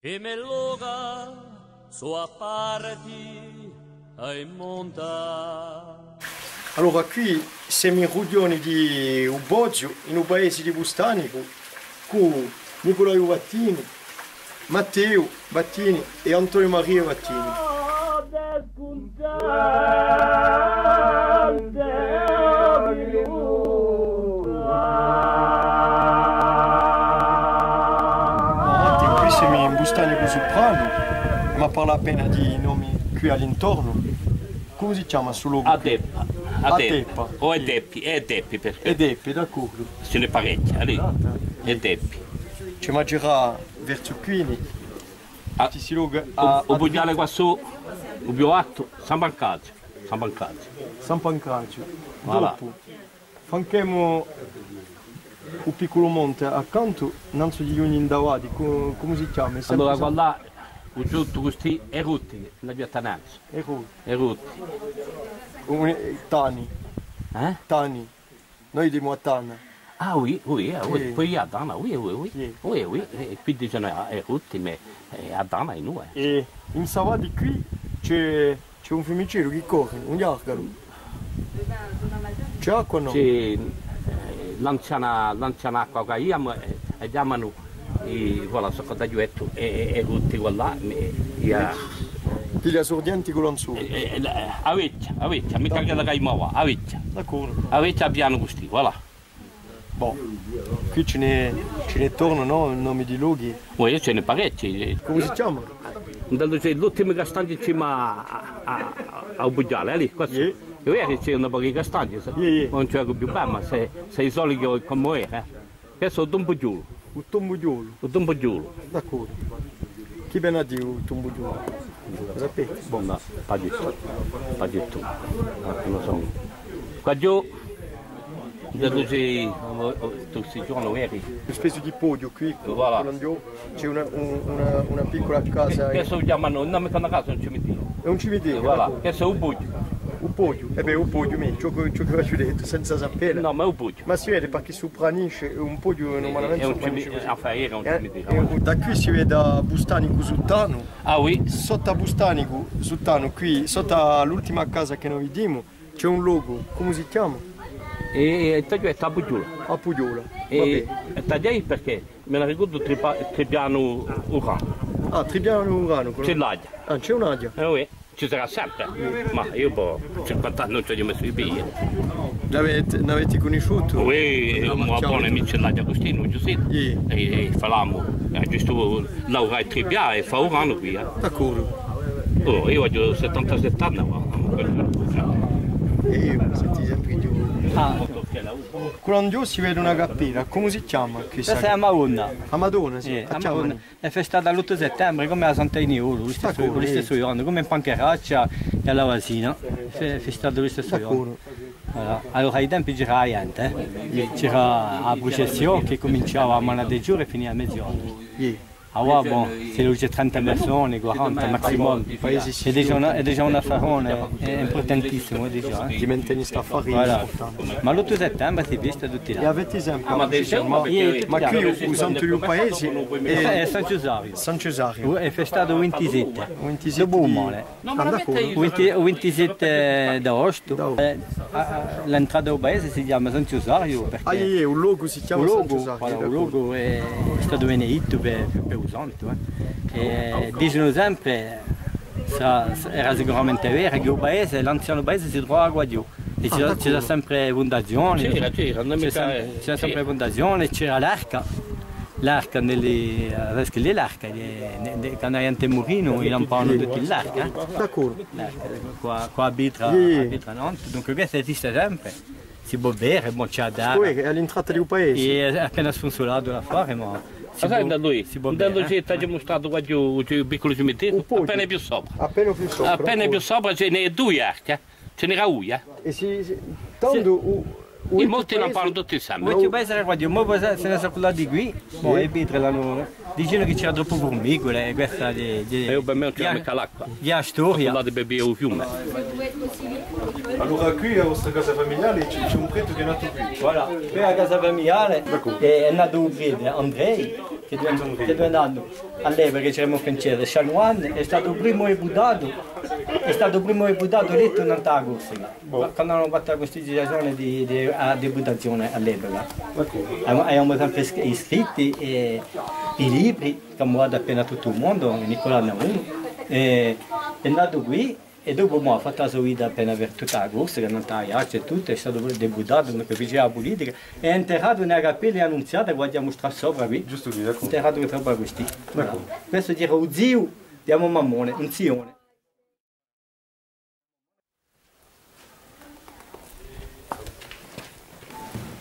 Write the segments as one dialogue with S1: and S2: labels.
S1: E me loga sua parti ai monta.
S2: Allora qui siamo in riunione di Ubozio, in un paese di Bustanico, con Nicolò Battini, Matteo Battini e Antonio Maria Battini. Qui siamo in Bustanico Soprano, ma parla appena di nomi qui all'intorno. Come si chiama sul logo?
S3: Adeppa.
S2: Adeppa.
S3: O Edeppi, è Edeppi perché
S2: Edeppi, d'accordo.
S3: ce ne parecchie, lì. Edeppi.
S2: Ci mangerà verso qui. Ci si loga
S3: O bugiare qua su, o bioatto, San Pancrazio. San Pancrazio.
S2: San Pancrazio.
S3: Voilà.
S2: Dopo fanchiamo un piccolo monte accanto, innanzi agli ogni indavati, come si chiama?
S3: Allora guarda, ho giunto questi erutti, la mia tananza. Erutti.
S2: Tani.
S3: Eh?
S2: Tani. Noi di Tana.
S3: Ah oui, poi a Dana, oui. E quindi sono erutti, ma a Dana è noi.
S2: E in Savati qui c'è un fiumicino che corre, un iargalo. C'è acqua o no?
S3: C'è l'anziana acqua che abbiamo, e chiamano, e voilà, so cosa ho detto, erutti là,
S2: Piglia sordienti con l'anzuro.
S3: a vecchia, mi cagata la caimava, a vecchia.
S2: D'accordo.
S3: A vecchia piano così, voilà.
S2: Boh, qui ce ne torno, no? Il nome di luoghi.
S3: Poi ce ne parecchi.
S2: Come si chiama?
S3: L'ultimo castagno in cima a Bugiale, lì, qua.
S2: Yeah.
S3: Io ero c'è una poca castagno, non c'è più bene, ma sei solito come era. Questo è un tombogiolo.
S2: Un tombogiolo.
S3: Un tombogiolo.
S2: D'accordo. Chi ben ha detto un tombogiolo? Sapete?
S3: Boh, no, pas du tout. Non so. Qua giù, questi giorni eri.
S2: Una specie di podio qui,
S3: Voilà.
S2: c'è una piccola casa.
S3: Questo chiamano, non mi fanno caso, è un cimitero.
S2: È un cimitero.
S3: Voilà,
S2: d'accordo.
S3: questo è un buggio.
S2: Un podio. E beh, un podio, ciò che ho detto, senza sapere.
S3: No, ma è un buggio.
S2: Ma si vede perché su Pranisce un podio normalmente
S3: È un
S2: sopranisce
S3: cimitero,
S2: così.
S3: era un cimitero.
S2: Da qui si vede a Bustanico Suttano.
S3: Ah oui?
S2: Sotto a Bustanico Suttano, qui sotto l'ultima casa che noi vediamo, c'è un logo, come si chiama?
S3: E taglio è a Buggiola.
S2: A Pugiola.
S3: E tagliai perché me la ricordo Tripiano Urano.
S2: Ah, Tribiano Urano.
S3: C'è l'Adia.
S2: Ah, c'è un'Adia.
S3: Oui, ci sarà sempre. Ma io poi 50 anni non ci ho messo i piedi.
S2: L'avete conosciuto?
S3: Oui, un buon amico l'Adia Agostino, Giuseppe.
S2: Sì.
S3: E facciamo, giusto lavorare Tripiano e fa Urano qui.
S2: D'accordo.
S3: Oh, io ho 77 anni.
S2: E io senti sempre più. Quando si vede una cappella, come si chiama?
S4: Questa è la Madonna.
S2: La Madonna, sì.
S4: La Madonna è festata l'8 settembre come la Santa Iniolo, lo stesso giorno, come in Pancheraccia e alla Vasina, è festata lo stesso giorno. Allora ai tempi c'era niente, c'era la processione che cominciava a mano dei giorni e finiva a mezz'ora. Allora, bon, se c'è 30 persone, 40 maximum, è già un affarone, è importantissimo.
S2: Ti mantieni sta farina.
S4: Voilà. Ma l'8 settembre si viste tutti
S2: E
S4: là.
S2: avete esempio?
S3: Ma
S2: qui usando il paese
S4: È San Cesario.
S2: San Cesario.
S4: È festato il 27.
S2: 27
S4: Dopo un male. Il 27 d'agosto. L'entrata del paese si chiama San Cesario
S2: Ah,
S4: perché
S2: un logo si chiama San Cesario.
S4: il logo è stato benedetto per usanto. E dicono sempre, era sicuramente vero, che il paese, l'anziano paese si trova a Guadio. E c'era sempre fondazione, c'era sempre fondazione, c'era l'arca. L'arca, l'arca, quando hai a Murino, non parlano tutti l'arca.
S2: D'accordo.
S4: Qua a Bitra, dunque questo esiste sempre. Si può bere, c'è da dare.
S2: È all'entrata del paese.
S4: E è appena sponsolato da fare, ma
S3: da lui, andando ci ha dimostrato qua giù il piccolo cimitero, appena più sopra.
S2: Appena più sopra.
S3: Appena più sopra ce n'è due archi, ce n'era una.
S2: E tanto
S3: E molti non parlano tutti insieme.
S4: Molti paesi era qua, ma se ne sono quelli di qui, e Bitra l'hanno Dicono che c'era troppo formicole, questa di
S3: io per me non c'è mica l'acqua.
S4: Di storia.
S3: Là di bere il fiume.
S2: Allora qui la vostra casa familiare c'è un prete che è nato qui.
S4: Voilà, qui la casa familiare è nato qui, Andrei, che due anni all'epoca che c'eravamo francesi, Chanoine è stato il primo budato eletto in Corsica, quando hanno fatto la costituzione di deputazione all'epoca. Abbiamo sempre iscritti i libri che abbiamo dato appena tutto il mondo, Nicola Naun, è nato qui. E dopo ha fatto la sua vita appena per tutta la corsa, che non ha e tutto, è stato deputato, che faceva la politica, è enterrato nella cappella annunziata, guardiamo stra sopra qui. Giusto qui, d'accordo. Enterrato sopra questi. Questo era un zio di Mammone, un zione.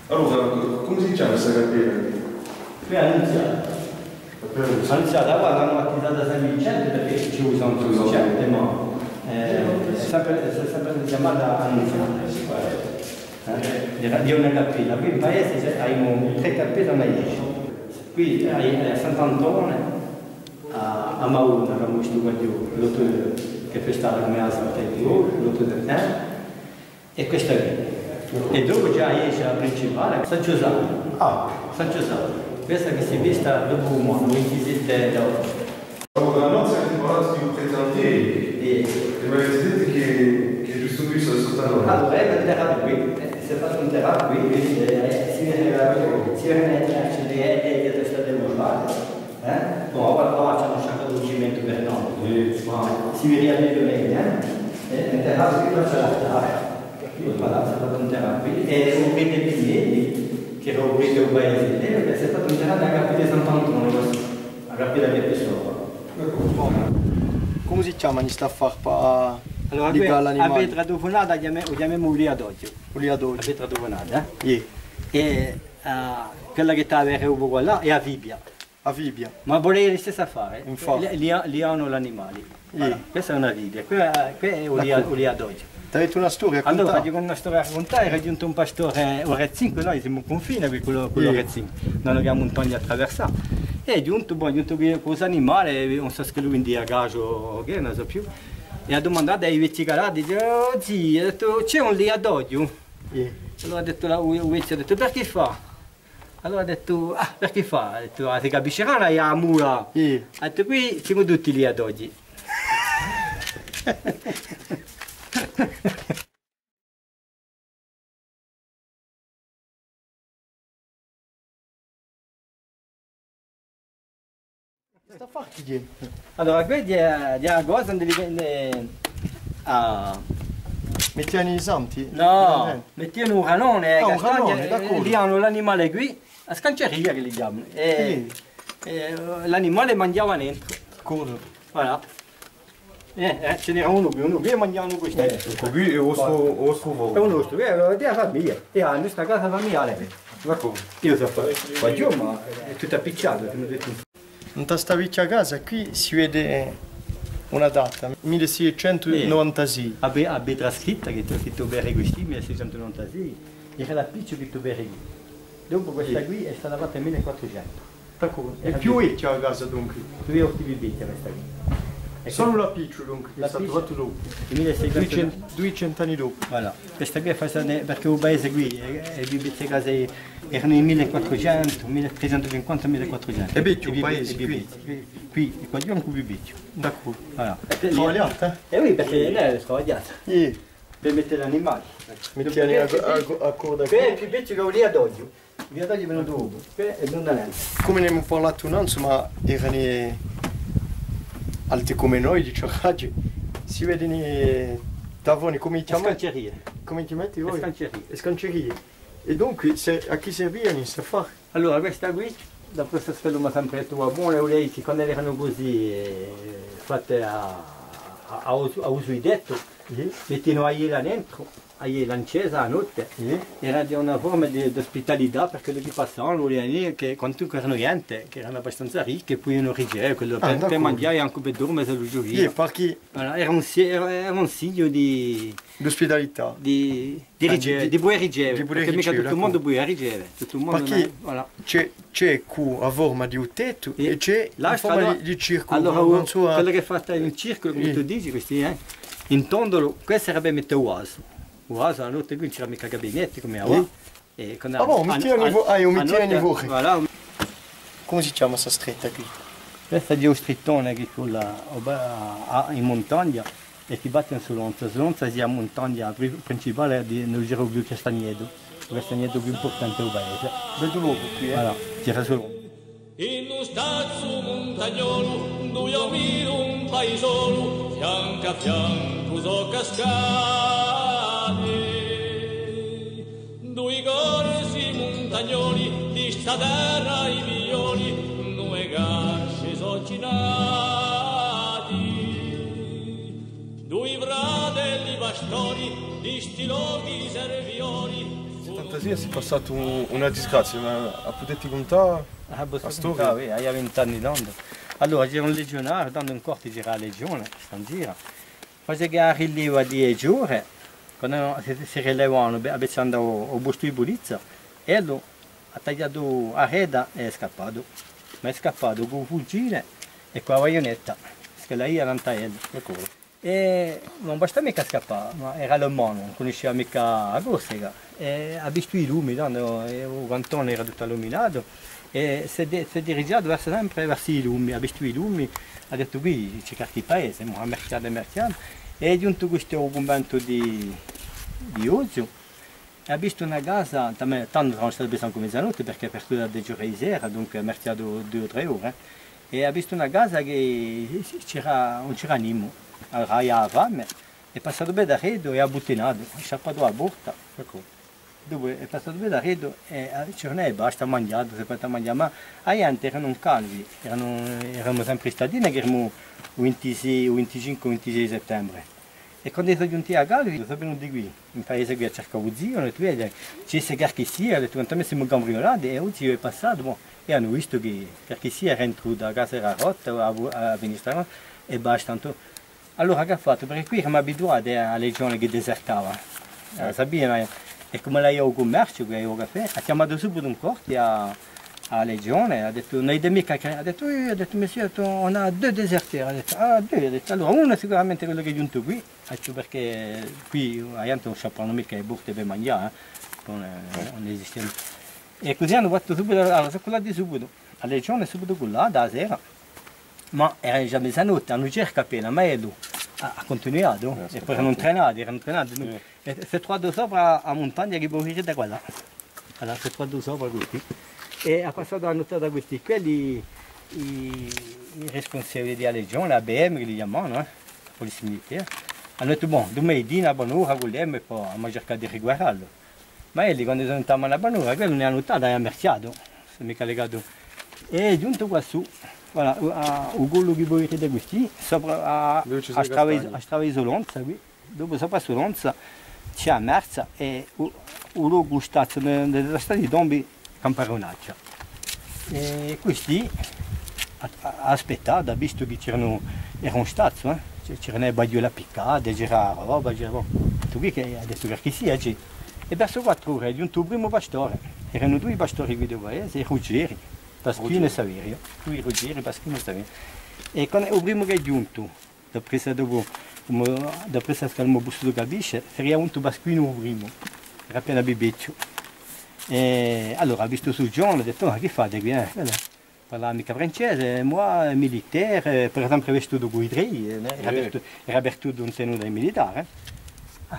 S2: Allora, come si chiama questa cappella?
S4: Qui è annunziata. Annunziata, guarda, hanno battezzata San Vincente perché ci usano San Vincente, ma... è sempre chiamata annunziata di una cappella. Qui in paese abbiamo 3 cappelle e una 10. Qui a Sant'Antone, a Mauna, che abbiamo visto l'auto che è stata come la Santa Dio, l'auto del tempo, e questa qui. E dopo già esce la principale, San Giuseppe. San Giuseppe. Questa che si è vista dopo un anno, 27 d'oggi.
S2: La nostra temporada di un presente. Ma vedete che giusto qui sono soltanto...
S4: Allora, è enterrato qui, si è fatto enterrare qui, quindi si viene dietro state murate, poi qua c'è un sacco di cimento per noi, ma si vede bene, è enterrato qui, c'è l'altare, voilà, si è fatto enterrare qui, e un bene Pignelli, che era un bene un paese, si è fatto enterrare a Cappella di Sant'Antonio, a Cappella di Pessoa.
S2: Come si chiama questa farpa
S4: allora,
S2: di l'animale?
S4: La vetra dovonata lo chiamiamo Uliadoggio.
S2: Uliadoggio.
S4: La vetra dovonata,
S2: Yeah.
S4: E quella che sta a qua là è Avibia.
S2: Avibia.
S4: Ma vorrei la stessa fare.
S2: Infatti.
S4: Lì hanno gli animali.
S2: Yeah.
S4: Questa è una Avibia, qui è Uliadoggio.
S2: Ti avete una storia a
S4: Allora,
S2: raccontare?
S4: con una storia a raccontare, è raggiunto un pastore Orezzin, noi siamo in confine qui con l'Orezzin, non abbiamo un tonno a attraversare. È giunto qui con l'animale, non so se lui in diagaggio o che, non so più. E ha domandato ai vecchi calati, dice, oh zio, ha detto, c'è un liadoglio?
S2: Yeah.
S4: Allora ha detto, il vecchio ha detto, perché fa? Allora ha detto, perché fa? Ha detto, si capisce che non la mura?
S2: Yeah.
S4: Ha detto, qui siamo tutti liadogli.
S2: Sta facile.
S4: Allora, qui è una cosa che dipende
S2: Mettiamo i santi?
S4: no, mettiamo un canone,
S2: un canone, d'accordo.
S4: lì hanno l'animale qui, a scanceria che li chiamano, e l'animale mangiava dentro,
S2: Cosa?
S4: voilà. Ce n'era uno qui e mangiavano questo.
S2: Qui è osso
S4: È un nostro, è la famiglia, è la nostra casa familiare.
S2: D'accordo.
S4: Io so fare, qua giù, ma è tutto appicciato.
S2: In questa vecchia casa qui si vede una data, 1696.
S4: Abbia trascritta che ti ho scritto bene questi, 1696, era la piccia che tu vedi. Dopo questa qui è stata fatta nel 1400.
S2: D'accordo. E più vecchia la casa dunque?
S4: Tu hai otto bibite questa qui.
S2: Solo la piccia dunque, è stato fatto dopo. 200 anni dopo.
S4: Voilà. Questa qui è fatta perché il paese qui, le bibite case erano nel 1400, 1350, 1400.
S2: E vecchio il paese qui?
S4: Qui, qua giù è un bibiccio.
S2: D'accordo.
S4: Voilà.
S2: Travagliata?
S4: Oui, perché lei è travagliata.
S2: Yeah.
S4: Per mettere l'animale.
S2: Mi tieni a coda
S4: Qui è
S2: qui.
S4: il più piccolo che lì ad oggi. Lì ad oggi è venuto dopo. Qui è non da niente.
S2: Come ne abbiamo parlato un anno, ma erano altri come noi, diciamo, si vedono tavoni come chiamate?
S4: Scancerie.
S2: Come chiamate voi?
S4: Scancerie.
S2: Le scancerie. E dunque a chi servivano queste fare?
S4: Allora, questa qui, da questo spello mi ha sempre detto, buone lei che quando erano così fatte a uso di detto, mettevano a là dentro, a l'ancesa a notte, era di una forma di ospitalità perché quelli che passavano lì, che quando erano gente, che erano abbastanza ricchi, poi non ricevevano quello per mangiare e anche per dormire se lo gioia.
S2: Voilà,
S4: era un segno di
S2: l'ospitalità.
S4: Di buon ricevere, perché mica tutto il mondo può ricevere. Tutto il mondo
S2: perché
S4: voilà.
S2: c'è qui a forma di un tetto e c'è in forma di circolo.
S4: Allora, quello che è fatto in circolo, come tu dici, questi, in tondolo, questo sarebbe mettere uaso. Uaso, la notte qui non c'era mica gabinetti come ora.
S2: Ah bon, un métier à niveau.
S4: Voilà.
S2: come si chiama questa stretta qui?
S4: Questa è un strittone che in montagna e che batte in Solonza. Solonza è la montagna principale del giro più Castagneto, il Castagneto più importante del paese.
S2: Vedo l'uovo qui,
S4: Voilà, tira Solonza.
S1: In un stazzo montagnolo, dove io miro un paesolo, fianco a fianco so cascate. Due corsi montagnoli, di sta terra i violi, due gasce so cinati. Due fratelli pastori, di sti loghi servioli.
S5: Fantasia si è passato una disgrazia, ma a poterti contare?
S4: La storia? Hai 20 anni d'onda. Allora c'era un legionario, dando un corso c'era la legione, sta in giro. Poi che arriva di giorni, quando si rilevano, abbassando il busto di Bulizza, e lui ha tagliato a reda e è scappato. Ma è scappato con un fucile e con la baionetta, perché lei era un taglio. E non basta mica scappare, ma era le mani, non conosceva mica la Corsica. E ha visto i lumi, il cantone era tutto illuminato e si è dirigiato sempre verso i lumi, ha visto i lumi, ha detto qui c'è qualche paese, a mercato e mercato, e è giunto questo convento di Ozio e ha visto una casa, tanto non stata bisogno come mezzanotte perché è apertura di giorni di sera, dunque mercato 2 o 3 ore, e ha visto una casa che non c'era nimo, allora aveva fame, è passato bene da redo e ha buttinato, ha sciappato la porta. Dopo è passato bene da redo e c'era basta mangiato, si è fatto mangiare, ma aiante erano calvi, erano sempre stati, che erano 25-26 settembre. E quando sono giunti a Calvi, sono venuti qui, in paese che cercavo zio, ho detto, c'è se che sia, ho detto, quanto me siamo cambriolati, e oggi è passato, e hanno visto che perché sia era intruda, la casa era rotta, a finestra e basta. Allora che ha fatto? Perché qui eravamo abituati alla legione che desertava, Sabina. E come lei ha il commercio, che ha il caffè, ha chiamato subito un corte alla legione, ha detto, non hai mica, ha detto, monsieur, on a 2 desertieri, ha detto, 2, ha detto, allora uno è sicuramente quello che è giunto qui, ha detto, perché qui a gente non sapranno mica le burte per mangiare, non esiste. E così hanno fatto subito, allora sono collati subito, la legione è subito collata la sera, ma era già mezzanotte, hanno cercato appena, ma è lui. Ha continuato, e poi erano trainati. E si trovato sopra a montagna che può venire da quella. Allora si è trovato sopra questi. E ha passato la notte da questi, quelli i responsabili della legione, la BM che li chiamano, la polizia militare. Hanno detto, buon, domenica una buon'ora con lei e poi hanno cercato di riguardarlo. Ma quelli quando sono entrati alla buon'ora, quello non è notato, è merciato, si è mica legato. E giunto qua su. Voilà, il gollo che voi vedete questi, sopra a strada di Solonza, dopo sopra Solonza c'è la Merza e il luogo stazio della strada di Dombi Camparonaccia. E questi ha aspettato, ha visto che era un stazio, c'erano le baiola piccate, c'era roba, tutto qui che ha detto perché sia c'è. E verso 4 ore è giunto il primo pastore, erano 2 pastori qui del paese, i Ruggeri. Paschino e Saverio, lui Ruggeri, Paschino e Saverio. E quando il primo che è giunto, dopo che il busto capisce, sarebbe giunto Paschino il primo, era appena bibeccio. E allora ha visto sul giorno, ha detto, ma che fate qui? Parlava mica francese, moi militaire, per esempio vestuto con i trei, era vestuto un tenuto dai militari.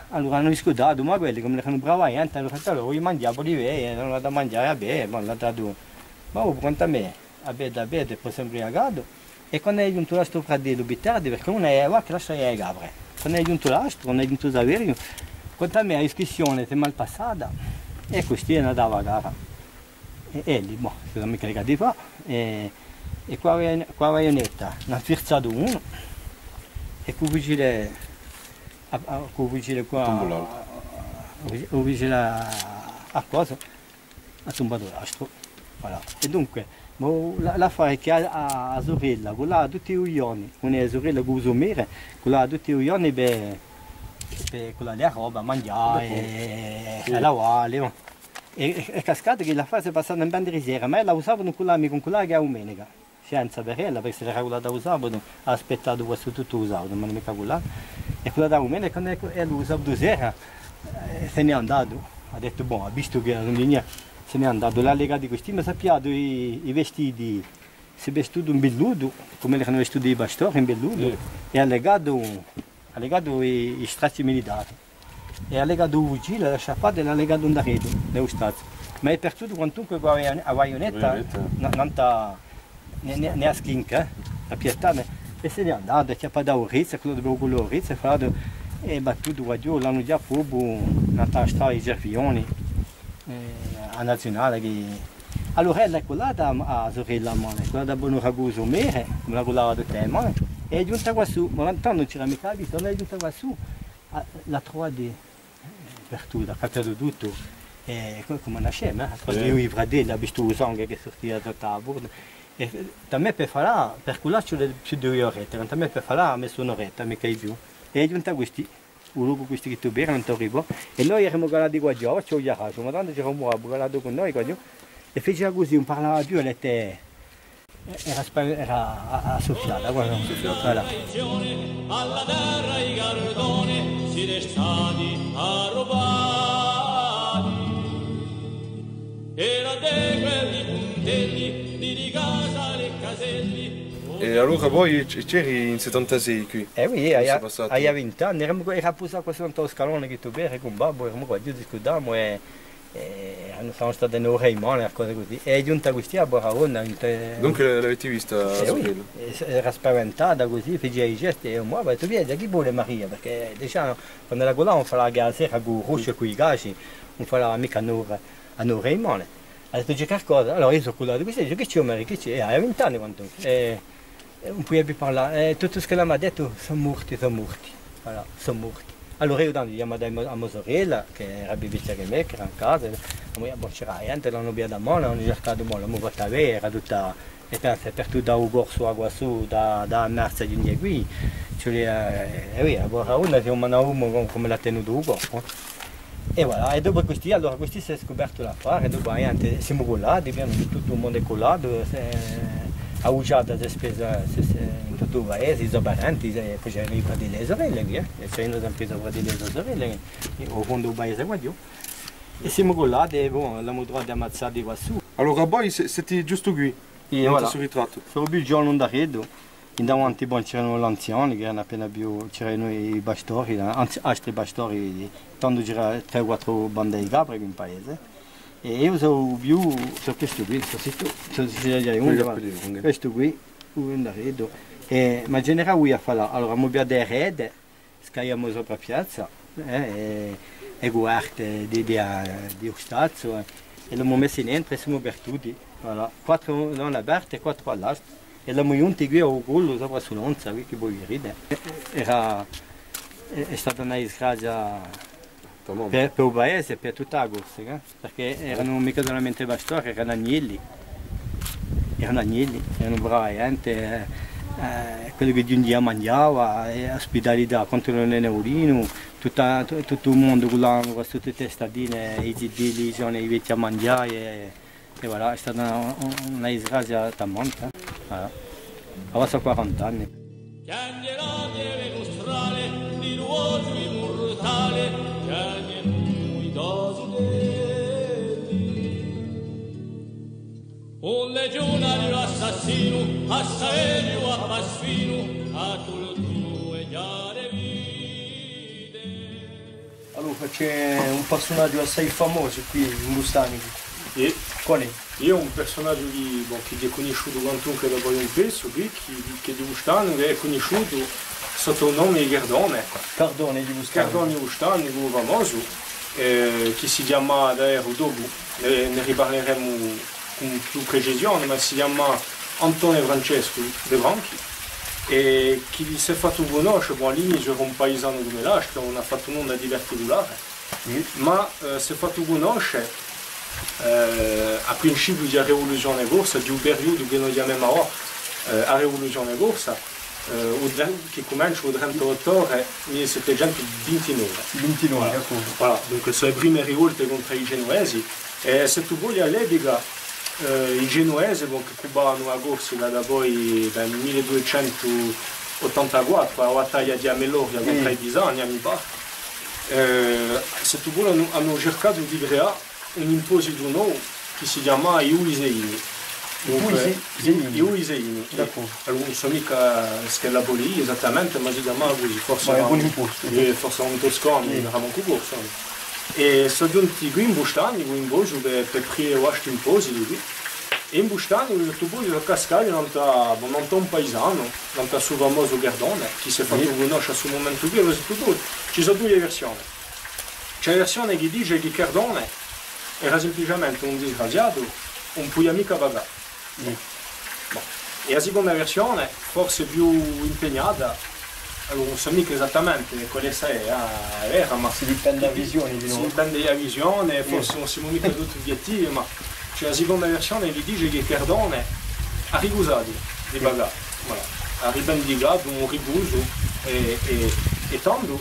S4: Allora hanno discutato, ma quelli come erano bravi, allora io mangiavo di me, non ho da mangiare a me, ma l'ho dato. Ma pronto a me, a bere, poi sempre imbriagato, e quando è giunto l'astro fratello Bittardi, perché uno è qua che lascia le gabre, quando è giunto l'astro, quando è giunto Saverio, quanto a me la discussione si è mal passata, e questi è andava a gara. E lì, boh, si sono mica legati qua, e qua la baionetta, ne ha sfirzato uno, e con il vigile qua, il vigile a cosa, ha tombato l'astro. Voilà. E dunque, l'affare che ha a sorella, quella ha tutti i giorni, non è sorella che usa mere, quella ha tutti i giorni per quella la roba, mangiare, lavare. E cascata che l'affare si è passata in bandiera, ma la usavano con quella che è domenica, senza per ella, perché se era quella da usare, ha aspettato questo tutto usato, ma non mica quella. E quella da domenica, quando la usava 2 sera, se n'è andato, ha detto, boh, ha visto che la linea se n'è andato, l'ha legato questi, mi ha sappiato i vestiti, si è vestito un belludo, come erano vestiti i pastori in belludo, e ha legato i stracci militari. E ha legato un fucile, la sciappata e l'ha legato un arredo, nello Stato. Ma è perduto quantunque a vaionetta, ne ha schinca, la pietà, e se n'è andato, ci ha fatto Orizza, quello dove quello Orizza, e battuto qua giù, l'hanno già fuoco, nella strada i Gervioni, a nazionale. Allora è quella a sorella, quella da buon raguso mere, come la volava da te, e è giunta qua su, ma tanto non c'era mica bisogno, è giunta qua su, la trovate per tutto, ha capito tutto, e come nasceva, quando io i fratelli ho visto il sangue che sortiva da tavola, e da me per fare, per quello c'è più di 2 orette, da me per fare ha messo un'oretta, mica di più, e è giunta questi. Questi che tu bere non arrivo e noi eravamo guardati qua giù, ci ho già ma tanto c'eravamo guardati con noi qua giù e faceva così, non parlava più, era assoffiata, guarda, voilà.
S1: Alla terra i gardoni si restati arrobati era de quelli puntelli di casa le caselli.
S5: E allora voi c'eri in 76 qui?
S4: Oui, a 20 anni, era posato qua sotto lo scalone che tu bere con babbo, eravamo qua giù, discutiamo e siamo stati in Oreimone, cose così. E è giunta questi a Boraona.
S5: Dunque l'avete vista?
S4: Oui, era spaventata così, faceva i gesti e mi ha detto, vedi, chi vuole Maria? Perché diciamo, quando era là non fa la gara sera con il ruscio e con i gaci, non fa la mica a Oreimone. Ha detto, c'è qualcosa? Allora io sono quello di questi, che c'è Maria? Che c'è? E a 20 anni quanto. Non puoi più parlare, tutto quello che mi ha detto sono morti, voilà, sono morti. Allora io ho chiamato a mia sorella, che era vicina a me, che era in casa, e non c'era niente, l'hanno via da mano, hanno cercato molto, l'hanno portata via, era tutta, e penso per tutto da Ugorso a Guassù, da Merza di Undia qui, cioè, allora una si uomo come l'ha tenuto Ugorso. E voilà, e dopo questi, allora questi si è scoperto l'affare, dopo siamo collati, tutto il mondo è collato. Ha usato le spese in tutto il paese, i parenti, facevano i fratelli e le sorelle, e c'erano sempre i fratelli e le sorelle, o fondo del paese qua giù. E siamo collati e l'abbiamo trovato ammazzati qua su.
S5: Allora voi siete giusto qui,
S4: in questo ritratto? Sono più il giorno da credo, in davanti c'erano gli anziani, che erano appena più, c'erano i pastori, altri pastori, tanto c'erano 3-4 bande di capre in paese. E io sono più su questo qui, questo qui, un redo. Ma in generale a fare, allora abbiamo delle rete, scaiamo sopra piazza, e guardate di Stato, e l'abbiamo messo in entro e siamo aperti, voilà. 4 non aperte e 4 all'altro, e l'abbiamo giunti qui a Ugollo sopra sull'onza, qui che vuoi ridere. È stata una disgrazia. Per il paese e per tutta la corsa, perché erano mica solamente pastori, erano agnelli, erano bravi gente, quello che un dia mangiava, ospitalità contro il neurino, tutto il mondo con tutte le testadine, i zidili, i vecchi a mangiare, e voilà, è stata una disgrazia talmente, aveva 40 anni.
S1: Un legionario assassino, a Saverio, a Pasfino, a Tultu e Chiare vite.
S2: Allora c'è un personaggio assai famoso qui in Bustani. Qual è?
S6: Io un personaggio che è conosciuto quantunque da poi un pezzo qui, che di Bustani è conosciuto sotto il nome di Gardone.
S2: Cardone di Bustani.
S6: Cardone di Bustani, un famoso, che si chiama adesso dopo, ne riparleremo con più precisione, ma si chiama Antonio Francesco De Branchi e chi si è fatto conoscere, all'inizio era un paesano come l'Asca, non ha fatto nulla di particolare, ma si è fatto conoscere a principio della rivoluzione corsa, di un periodo che noi chiamiamo la rivoluzione corsa, che comincia il 38 ottobre 1729.
S2: 29,
S6: voilà, dunque sono le prime rivolte contro i genuesi e se tu vuoi all'epoca i genuesi che cubavano la corsa da poi dal 1284 alla battaglia di Ameloria contro i pisani, mi pare, se tu vuoi hanno cercato di creare un imposito nuovo che si chiama I Uliseini. I Uliseini. Allora, non so mica schella lì esattamente, ma si chiamava così, forse erano toscani, eravamo un corso. E sono giunti qui in Bustani, in Boggio, per prendere un po' di e in Bustani, il tubo di cascare non un paesano, non un suo famoso Gardone, che si è fatto conoscere a suo momento qui, ci sono due versioni. C'è la versione che dice che Gardone era semplicemente un disgraziato, un pugliamica vagà. E la seconda versione, forse più impegnata, allora non so mica esattamente quale era, ma
S2: si dipende dalla visione di noi.
S6: Si dipende dalla visione, forse non siamo mica tutti obiettivi, ma c'è la seconda versione che dice che Cardone ha ricusato di bagà, ha rivendicato un ribuso e tanto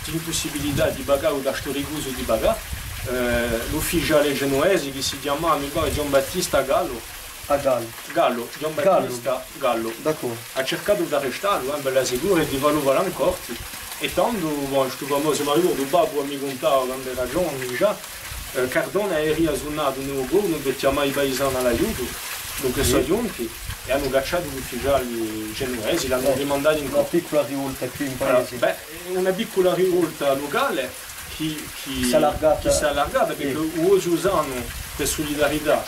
S6: l'impossibilità di bagà o da questo ribuso di bagà, l'ufficiale genuese che si chiama, mi pare, Gian Battista Gallo, Gian Battista Gallo, ha cercato di arrestarlo, per la sicura e di valutare ancora. E tanto, questo famoso marito del babbo mi contava quando era giovane già, Cardone è riasunato in un giorno per chiamare i paesani all'aiuto, dunque sono giunti e hanno cacciato gli ufficiali genuesi, l'hanno rimandato in
S2: una piccola rivolta qui in paese.
S6: Una piccola rivolta locale che si è allargata perché oggi usano per solidarietà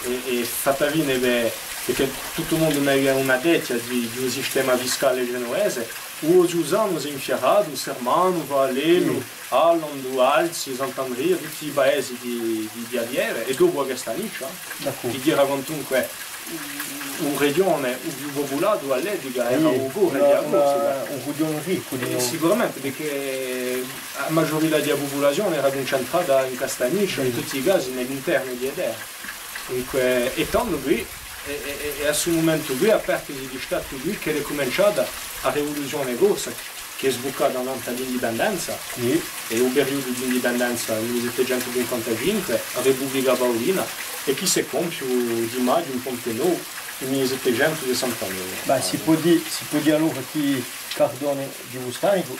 S6: e fatta venire perché tutto il mondo aveva una detta di un sistema fiscale genuese, oggi usano si è infierato, Sermano, Valeno, Allando, Alzi, Sant'Andrea, tutti i paesi di Adiere e dopo questa niccia, che era comunque un regione più popolato all'epoca, era un
S2: regione ricco.
S6: Sicuramente perché la maggiorità della popolazione era concentrata in Castagniccia, in tutti i casi nell'interno di Adiere. Dunque, e tanto qui, e a suo momento qui, a parte di Stato qui, che è cominciata la rivoluzione russa, che è sboccata durante l'indipendenza, e il periodo di indipendenza nel 1755, la Repubblica Paolina, e che si compie di maggio in Pompeno nel 1769.
S2: Si può dire allora che Cardone di Bustanico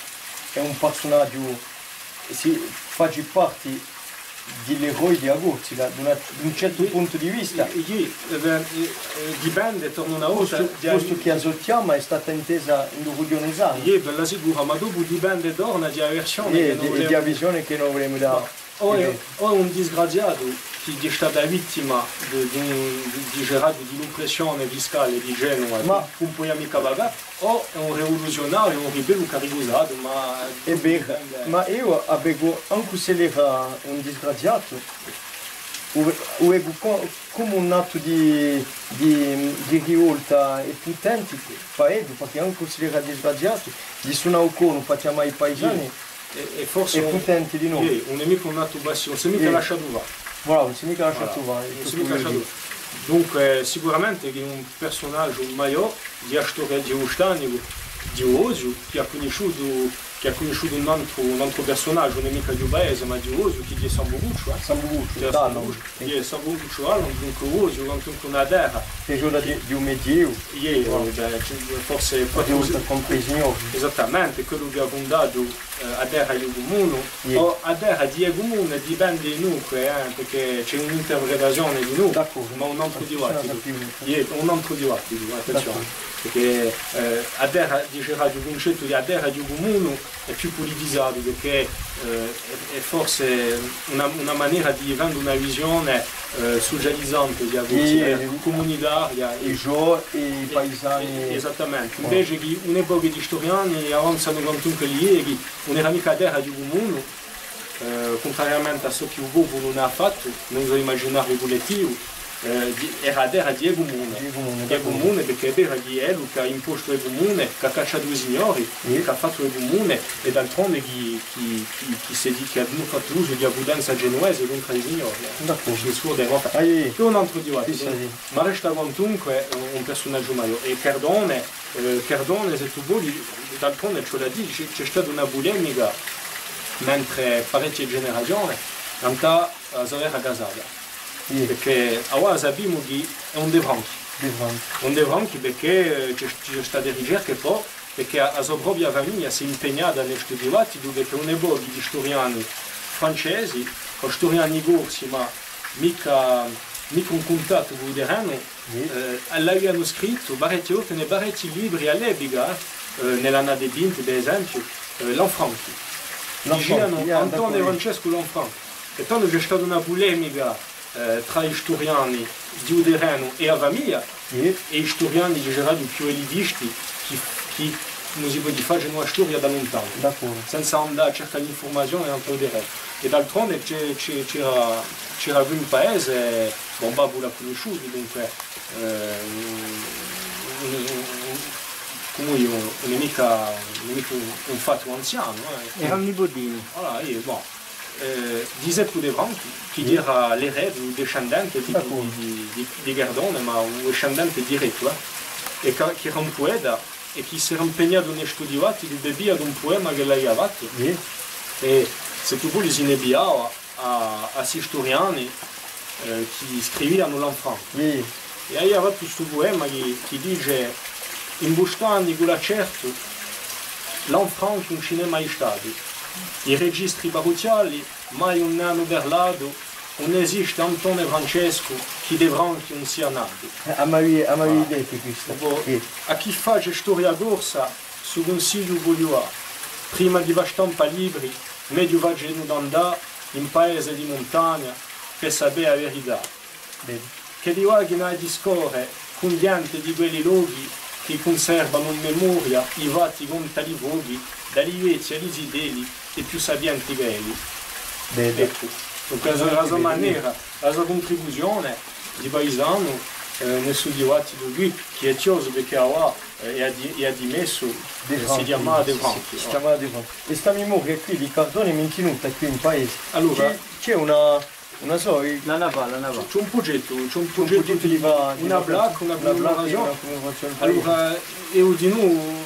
S2: è un personaggio che fa parte dell'eroe di Aguzzi, da un certo punto di vista.
S6: Dipende, torno una volta.
S2: Questo che ascoltiamo è stata intesa in Rugionesano.
S6: Per la sicura, ma dopo dipende torna dalla versione
S2: della visione che non vogliamo dare.
S6: O è un disgraziato che è stata vittima di un'oppressione fiscale di Genova, ma non puoi mica pagare, o è un rivoluzionario, un ribelle che ha ricusato,
S2: ma io avevo, anche se era un disgraziato, avevo come un atto di rivolta e potente, perché anche se era disgraziato, gli suonavo con, facciamo ai paesani,
S6: e forse
S2: è potente di noi.
S6: Un nemico un atto basso, non si è mica lasciato fare.
S2: Bravo, non si è mica lasciato fare.
S6: Dunque sicuramente è un personaggio maggiore di storia di Bustanico, di oggi, che ha conosciuto un altro personaggio, non è mica di paese, ma di oggi, che è Sambuguccio. Che è Sambuguccio Allan, dunque oggi, quando una terra.
S2: Che gioca di un medioevo.
S6: Forse esattamente, quello che ha fondato a terra di comune, o a terra di comune dipende di noi, perché c'è un'interpretazione di noi, ma un altro dibattito, attenzione. Perché a terra diceva il concetto di a terra di comune è più politizzato perché è forse una maniera di rendere una visione socializzante comunitaria
S2: i i paesani
S6: esattamente invece che un'epoca di storiani avanzano quantunque ieri non era mica a terra di comune contrariamente a ciò che il popolo non ha fatto non so immaginare il collettivo era a terra di comune perché è vero che è lui che ha imposto il comune, che ha cacciato i signori, che ha fatto il comune e d'altronde chi si è dit che ha fatto uso di abbondanza genuese contro i signori. Il suo derota. È un altro dibattito, ma resta quantunque un personaggio maggiore. E Cardone, se tu vuoi, d'altronde ce l'ha detto, c'è stata una polemica mentre parecchie generazioni, quando era casata. Perché ora sappiamo che è un debranchi perché c'è stata ricerca poi perché la sua propria famiglia si è impegnata nel questo dibattito perché un'epoca di storiani francesi o storiani corsi ma mica un contatto con il terreno, l'avevano scritto barretti libri all'epoca, nell'anno 20 per esempio, Lanfranchi. Dicevano Antonio e Francesco Lanfranchi. E quando c'è stata una polemica tra gli storiani di Udereno e la famiglia, e gli storiani di più elitisti che facciano una storia da lontano, senza andare a cercare l'informazione e Udereno. E d'altronde c'era un paese, Babbo l'ha conosciuto, dunque come io non è mica un fatto anziano.
S4: Erano nipotini.
S6: Allora, Giuseppe De Branchi, che era l'erede o discendente di Gardone, ma un discendente diretto, e che era un poeta e che si era impegnato nei studi di bevia ad un poema che lei aveva fatto. E se tu vuoi si nebbiava a questi storiani che scrivevano Lanfranchi. E aveva fatto questo poema che dice in Bustani con la certo Lanfranchi non ce n'è mai stato. I registri parrocchiali mai un hanno parlato, non esiste Antonio e Francesco che De Branchi non sia nato.
S2: A mai detto questo.
S6: A chi fa storia corsa, su consiglio voglio prima di va stampa libri, meglio va andare in paese di montagna per sapere la verità. Che di là che ne discorre con gente di quei luoghi che conservano in memoria i vatti con tali luoghi, dagli vecchi agli zideli e più sapienti belli. Ecco, la sua maniera, la sua contribuzione di paesano nel suo dibattito di lui, che è chioso perché ha dimesso, si chiamava De Branchi.
S2: E sta memoria qui di Cardone Minchinuta qui in paese.
S6: Allora,
S2: c'è una sorta.
S4: La nava.
S6: C'è un progetto di una black, una commemorazione. Allora, io di noi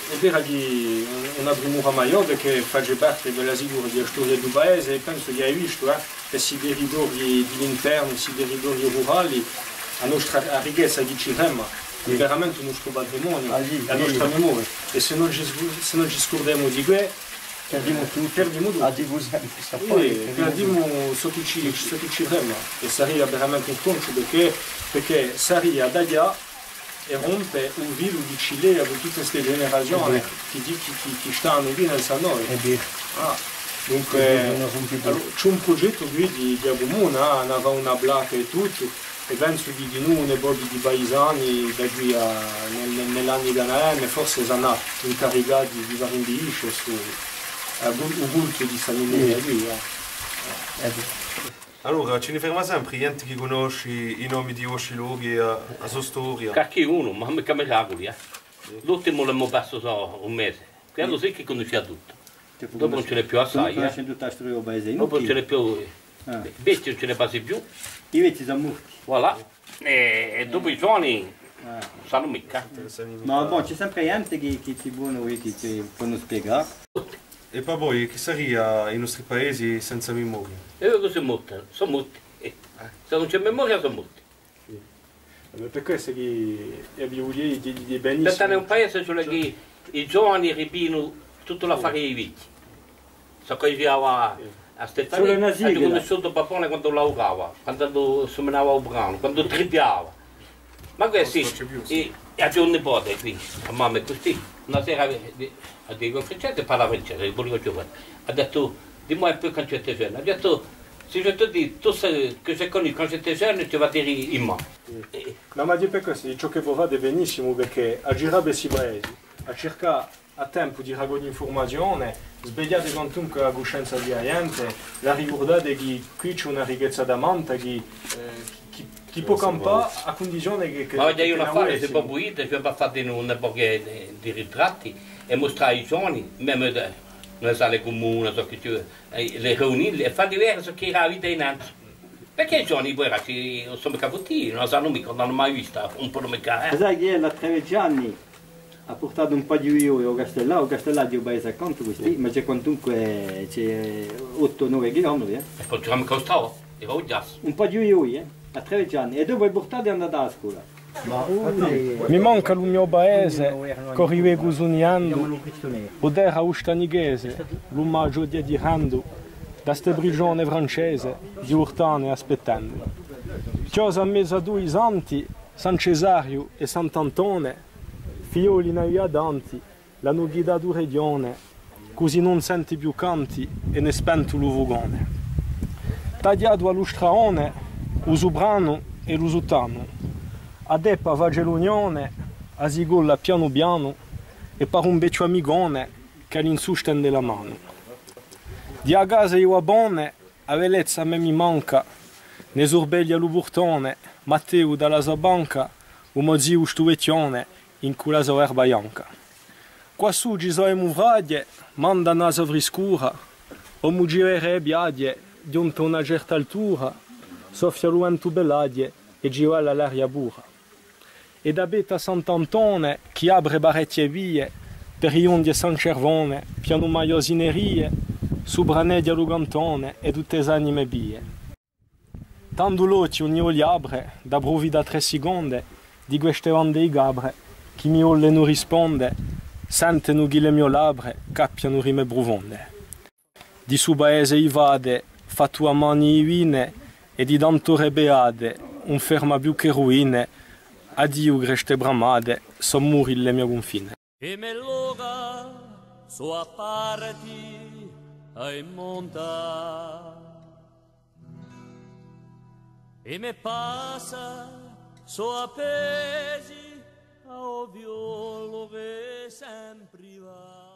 S6: è vero che una premura maggiore perché fa parte della sicura della storia del paese e penso che hai visto che si territori dell'interno, si territori rurali, la nostra ricchezza di Cirema è veramente il nostro patrimonio, la nostra memoria. E se non ci scordiamo di questo, perdiamo tutto. Perdiamo sotto Cirema e sarebbe veramente un conto perché sarebbe da là e rompe un vilo di Cile con tutte queste generazioni che stanno lì nel Sanoi. Dunque c'è un progetto qui di Abumuna, aveva una black e tutto, e penso di noi, nei bordi di paesani, da qui negli anni d'anno, forse sono incaricati di fare un bilisce su un culto di Sanimia qui.
S5: Allora, ci ne ferma sempre gente che conosce i nomi di questi luoghi, la sua storia.
S3: Cacchi uno, ma mica me cagoli, L'ultimo l'abbiamo passato un mese. Quello sì che conosceva tutto. Dopo non ce n'è più assai. Dopo non ce n'è più. Invece non ce ne passi più.
S4: I vecchi sono morti.
S3: Voilà. E dopo i giovani non sanno mica.
S4: Ma bon, c'è sempre gente che ci buono e che ci possono spiegare.
S5: E poi voi, che sarebbe i nostri paesi senza memoria?
S3: E loro sono morti. Se non c'è memoria sono morti.
S6: Per questo che abbiamo detto benissimo.
S3: Perché è un paese dove i giovani ripinono tutta la farina dei vecchi. So che viveva a Stefania, hanno conosciuto Papone quando lavorava, quando seminava il brano, quando trippiava. Ma questo sì, e ha un nipote qui, a mamma è così. Una sera a Diego Francese parla francese, il voleva giovane. Ha detto, dimmi un po' quando j'étais jeune. Ha detto, se je te dis tout ce que j'ai connu quand j'étais jeune, tu vas dire in moi.
S6: No, ma di per questo, ciò che fate benissimo perché a girare questi paesi, a cercare a tempo di raccogliere informazione, svegliate quantunque la coscienza di gente, la ricordate che qui c'è una ricchezza da manta che può campare a condizione che
S3: ma voglio un affare, se può buire, ci va fare una poca di ritratti e mostrare ai giovani, nelle sale comuni, le riunioni, e fare diverso che era la vita innanzi. Perché i giovani poi sono caputtini, non sanno mica, non hanno mai visto un po' di meccanismo.
S4: Sai che a 13 anni ha portato un po' di io a Castellà di un paese accanto questi, ma c'è quantunque c'è 8-9 km.
S3: E poi ci costava, era un gas.
S4: Un po' di io, a 13 anni, e dopo è portato e è andato a scuola.
S6: Mi manca il mio paese, che arrivo sognando, poter a Ustanighese, l'umaggio di Hando, da ste brigione francese, di urtane aspettando. Chiosa a mezzo a due santi, San Cesario e Sant'Antone, figlioli naiadanti, l'hanno guidato regione, così non senti più canti e ne spento l'uvugone. Tagliato allo straone, usubrano e l'usutano, a deppa vage l'unione, a zigolla piano piano, e per un beccio amigone che l'insustende la mano. Di a casa io abone, a velezza a me mi manca, ne sorbeglia l'uburtone, Matteo dalla Zabanca, o mozio stuetione, in cui so erba bianca. Quassù ci so e muvraglie, manda naso friscura, o mugire biadie, giunto una certa altura, soffia l'uento belladie, e girella l'aria burra. E da beta Sant'Antone, chi abre barrecchie vie, per i ondi e San Cervone, piano maiosinerie, su branedia lugantone, e tutte anime bie. Tanto l'occhio ne oliabre, da bruvi da 3 seconde, di queste onde i gabre, chi mi olle non risponde, sentono che le mie labre cappiano rime bruvonde. Di su paese i vade, fa tua mani i vine, e di dantore beade, un ferma più che ruine, addio greste bramade, son muri le mie confine.
S1: E me loga, so a parti, ai monta. E me passa, so appesi, a ovvio lo che sempre va.